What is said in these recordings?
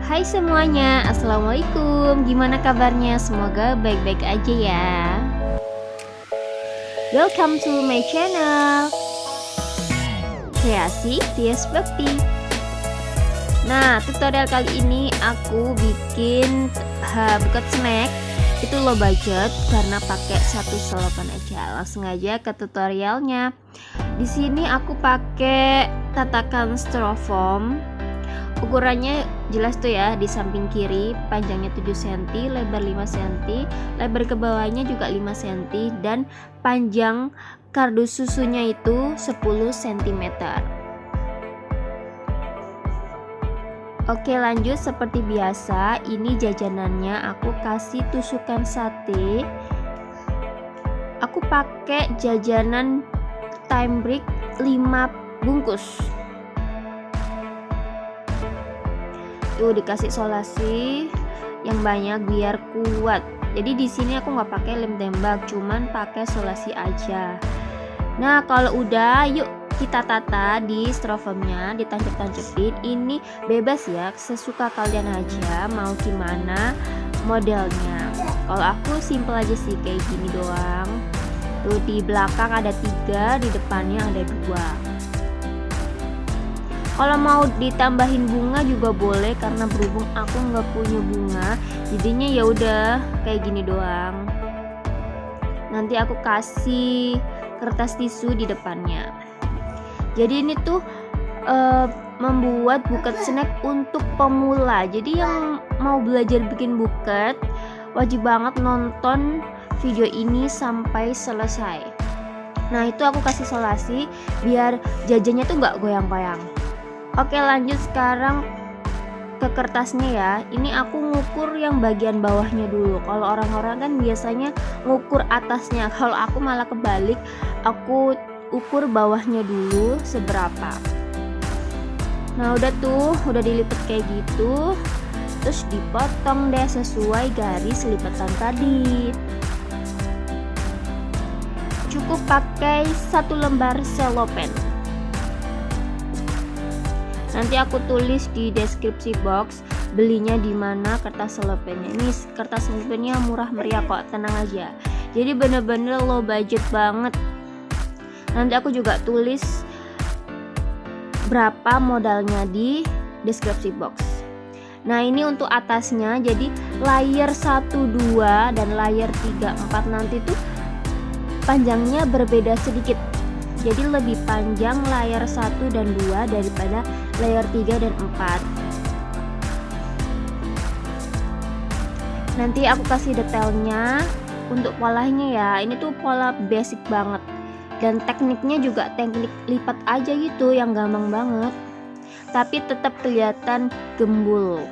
Hai semuanya, Assalamualaikum. Gimana kabarnya? Semoga baik-baik aja ya. Welcome to my channel Kreasi Tias Bekti. Nah, tutorial kali ini aku bikin buket snack. Itu low budget karena pakai satu selopan aja. Langsung aja ke tutorialnya. Di sini aku pakai tatakan styrofoam. Ukurannya jelas tuh ya, di samping kiri panjangnya 7 cm, lebar 5 cm, lebar ke bawahnya juga 5 cm, dan panjang kardus susunya itu 10 cm. Oke, lanjut seperti biasa. Ini jajanannya aku kasih tusukan sate. Aku pakai jajanan Time Break 5 bungkus. Tuh dikasih solasi yang banyak biar kuat. Jadi di sini aku nggak pakai lem tembak, cuman pakai solasi aja. Nah kalau udah, yuk kita tata di styrofoamnya, ditancap-tancapin. Ini bebas ya, sesuka kalian aja mau gimana modelnya. Kalau aku simple aja sih, kayak gini doang. Tuh di belakang ada 3, di depannya ada 2. Kalau mau ditambahin bunga juga boleh, karena berhubung aku nggak punya bunga, jadinya ya udah kayak gini doang. Nanti aku kasih kertas tisu di depannya. Jadi ini tuh membuat buket snack untuk pemula. Jadi yang mau belajar bikin buket wajib banget nonton video ini sampai selesai. Nah itu aku kasih solasi biar jajannya tuh nggak goyang-goyang. Oke, lanjut sekarang ke kertasnya ya. Ini aku ngukur yang bagian bawahnya dulu. Kalau orang-orang kan biasanya ngukur atasnya. Kalau aku malah kebalik, aku ukur bawahnya dulu seberapa. Nah udah tuh, udah dilipat kayak gitu. Terus dipotong deh sesuai garis lipatan tadi. Cukup pakai 1 lembar selopen. Nanti aku tulis di deskripsi box belinya di mana kertas selopennya. Ini kertas selopennya murah meriah kok, tenang aja. Jadi bener-bener low budget banget. Nanti aku juga tulis berapa modalnya di deskripsi box. Nah ini untuk atasnya, jadi layer 1, 2 dan layer 3, 4 nanti tuh panjangnya berbeda sedikit. Jadi lebih panjang layar 1 dan 2 daripada layar 3 dan 4. Nanti aku kasih detailnya untuk polanya ya. Ini tuh pola basic banget. Dan tekniknya juga teknik lipat aja gitu, yang gampang banget. Tapi tetap kelihatan gembul.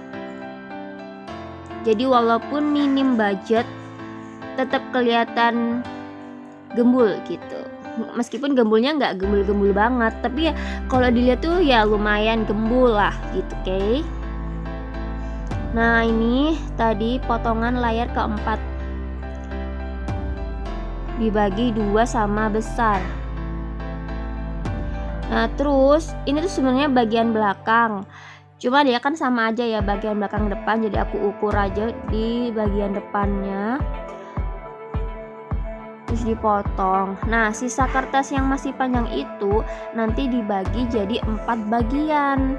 Jadi walaupun minim budget, tetap kelihatan gembul gitu. Meskipun gembulnya nggak gembul-gembul banget, tapi ya kalau dilihat tuh ya lumayan gembul lah gitu, oke. Nah ini tadi potongan layar keempat dibagi 2 sama besar. Nah terus ini tuh sebenarnya bagian belakang, cuma dia kan sama aja ya, bagian belakang depan, jadi aku ukur aja di bagian depannya. Terus dipotong. Nah sisa kertas yang masih panjang itu nanti dibagi jadi 4 bagian.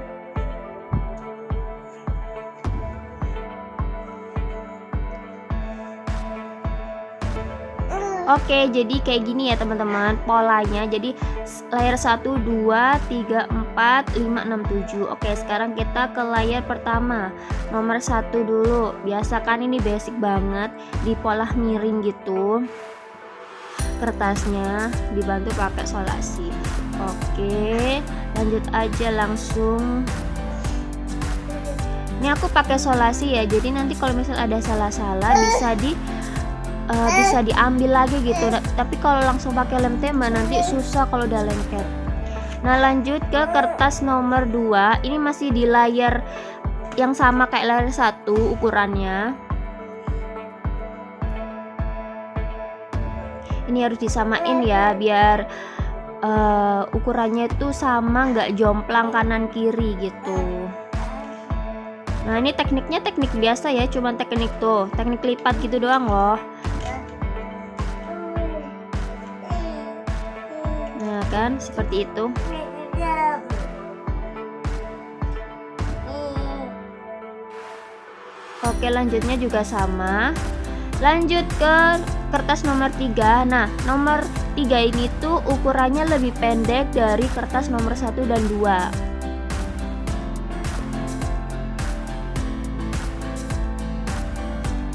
Oke, jadi kayak gini ya teman-teman polanya. Jadi layar 1, 2, 3, 4, 5, 6, 7. Oke, sekarang kita ke layar pertama, nomor 1 dulu. Biasa kan ini basic banget, di pola miring gitu. Kertasnya dibantu pakai solasi. Oke, lanjut aja langsung. Ini aku pakai solasi ya, jadi nanti kalau misal ada salah-salah bisa diambil lagi gitu. Tapi kalau langsung pakai lem tembak nanti susah kalau udah lengket. Nah lanjut ke kertas nomor 2. Ini masih di layar yang sama kayak layar 1 ukurannya. Ini harus disamain ya, biar ukurannya itu sama, nggak jomplang kanan kiri gitu. Nah ini tekniknya teknik biasa ya, cuman teknik tuh, teknik lipat gitu doang loh. Nah kan seperti itu. Oke, lanjutnya juga sama. Lanjut ke kertas nomor 3. Nah nomor 3 ini tuh ukurannya lebih pendek dari kertas nomor 1 dan 2.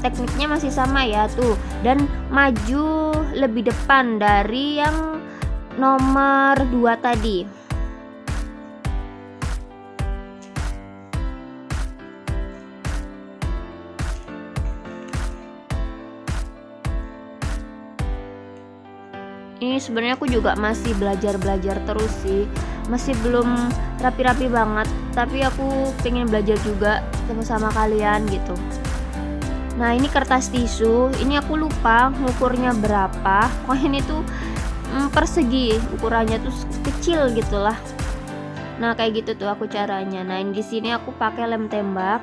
Tekniknya masih sama ya tuh, dan maju lebih depan dari yang nomor 2 tadi. Ini sebenarnya aku juga masih belajar terus sih, masih belum rapi-rapi banget, tapi aku pengen belajar juga sama kalian gitu. Nah ini kertas tisu, ini aku lupa ngukurnya berapa. Oh ini tuh persegi, ukurannya tuh kecil gitulah. Nah kayak gitu tuh aku caranya. Nah di sini aku pakai lem tembak.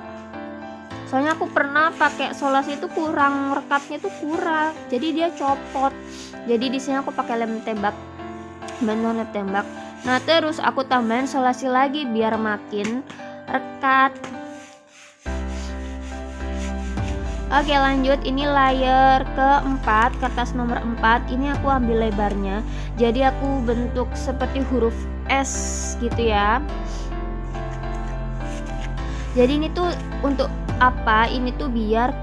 Soalnya aku pernah pakai solas itu kurang, rekatnya tuh kurang, jadi dia copot. Jadi di sini aku pakai lem tembak, bantuan lem tembak. Nah terus aku tambahin solasi lagi biar makin rekat. Oke lanjut, ini layer keempat, kertas nomor 4. Ini aku ambil lebarnya, jadi aku bentuk seperti huruf S gitu ya. Jadi ini tuh untuk apa? Ini tuh biar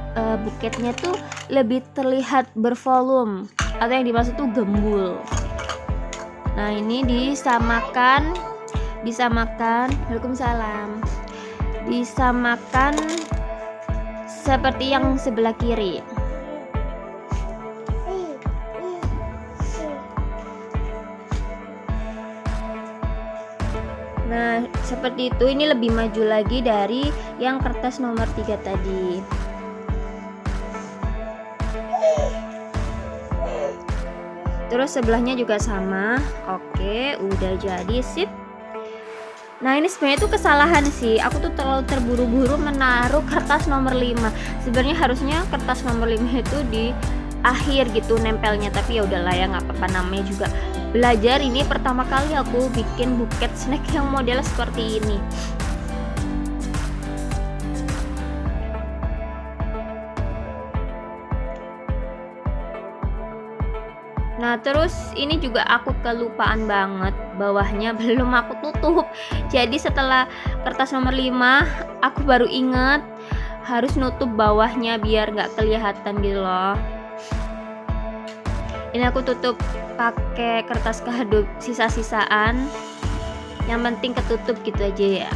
buketnya tuh lebih terlihat bervolume, atau yang dimaksud tuh gembul. Nah ini disamakan, Waalaikumsalam, disamakan seperti yang sebelah kiri. Nah seperti itu, ini lebih maju lagi dari yang kertas nomor 3 tadi. Terus sebelahnya juga sama. Oke, udah jadi, sip. Nah ini sebenarnya itu kesalahan sih, aku tuh terlalu terburu-buru menaruh kertas nomor 5. Sebenarnya harusnya kertas nomor 5 itu di akhir gitu nempelnya, tapi ya udahlah ya, nggak apa-apa, namanya juga belajar. Ini pertama kali aku bikin buket snack yang model seperti ini. Nah terus ini juga aku kelupaan banget, bawahnya belum aku tutup. Jadi setelah kertas nomor 5 aku baru inget harus nutup bawahnya biar nggak kelihatan gitu loh. Ini aku tutup pakai kertas kado sisa-sisaan, yang penting ketutup gitu aja ya.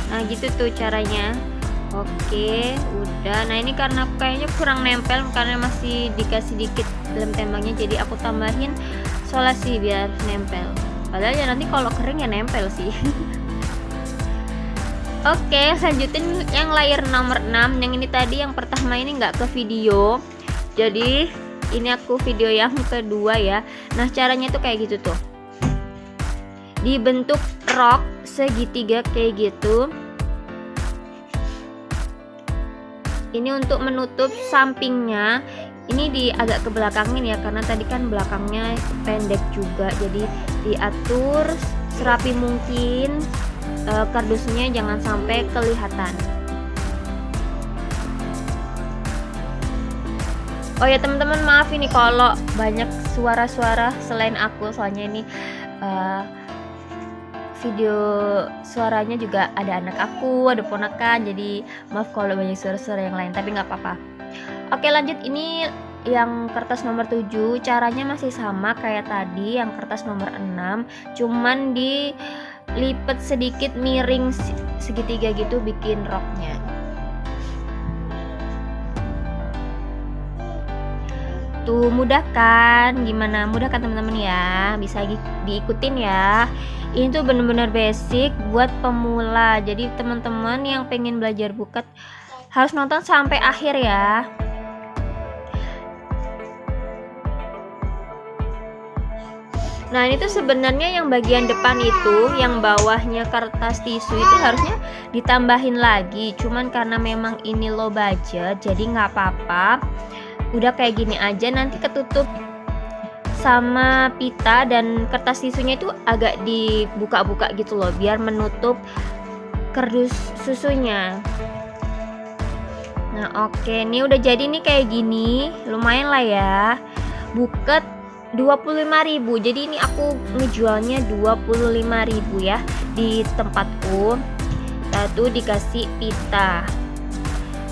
Nah gitu tuh caranya. Oke udah. Nah ini karena kayaknya kurang nempel, karena masih dikasih dikit lem tembaknya, jadi aku tambahin solasi biar nempel. Padahal ya nanti kalau kering ya nempel sih. Oke lanjutin yang layer nomor 6. Yang ini tadi yang pertama ini nggak ke video, jadi ini aku video yang kedua ya. Nah caranya tuh kayak gitu tuh, dibentuk rok segitiga kayak gitu. Ini untuk menutup sampingnya, ini agak ke belakangin ya, karena tadi kan belakangnya pendek juga, jadi diatur serapi mungkin. Kardusnya jangan sampai kelihatan. Oh ya teman-teman, maaf ini kalau banyak suara-suara selain aku, soalnya ini video suaranya juga ada anak aku, ada ponakan, jadi maaf kalau banyak suara-suara yang lain, tapi nggak apa-apa. Oke lanjut, ini yang kertas nomor 7, caranya masih sama kayak tadi yang kertas nomor 6, cuman dilipat sedikit miring segitiga gitu bikin roknya. Tuh mudah kan? Gimana? Mudah kan teman-teman ya? Bisa diikutin ya. Ini tuh bener-bener basic buat pemula. Jadi teman-teman yang pengen belajar buket harus nonton sampai akhir ya. Nah ini tuh sebenarnya yang bagian depan itu, yang bawahnya kertas tisu itu harusnya ditambahin lagi, cuman karena memang ini low budget jadi nggak apa-apa, udah kayak gini aja. Nanti ketutup sama pita dan kertas tisunya itu agak dibuka-buka gitu loh, biar menutup kardus susunya. Nah oke, ini udah jadi nih kayak gini, lumayan lah ya. Buket 25.000. Jadi ini aku ngejualnya 25.000 ya di tempatku. Satu dikasih pita.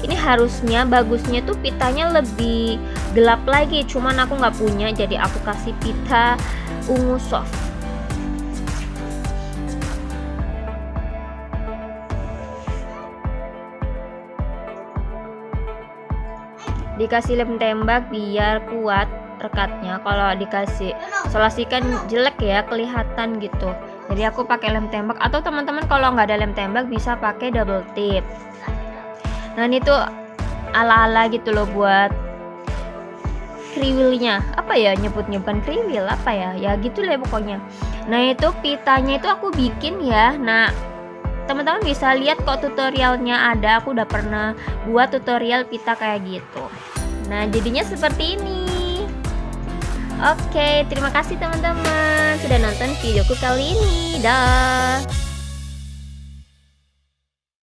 Ini harusnya bagusnya tuh pitanya lebih gelap lagi, cuman aku nggak punya, jadi aku kasih pita ungu soft. Dikasih lem tembak biar kuat rekatnya. Kalau dikasih solasi kan jelek ya, kelihatan gitu. Jadi aku pakai lem tembak, atau teman-teman kalau nggak ada lem tembak bisa pakai double tip. Nah ini tuh ala-ala gitu loh buat kriwilnya. Apa ya nyebutnya, bukan kriwil, apa ya, ya gitu lah pokoknya. Nah itu pitanya itu aku bikin ya. Nah teman-teman bisa lihat kok tutorialnya ada, aku udah pernah buat tutorial pita kayak gitu. Nah jadinya seperti ini. Oke, terima kasih teman-teman sudah nonton videoku kali ini. Dah.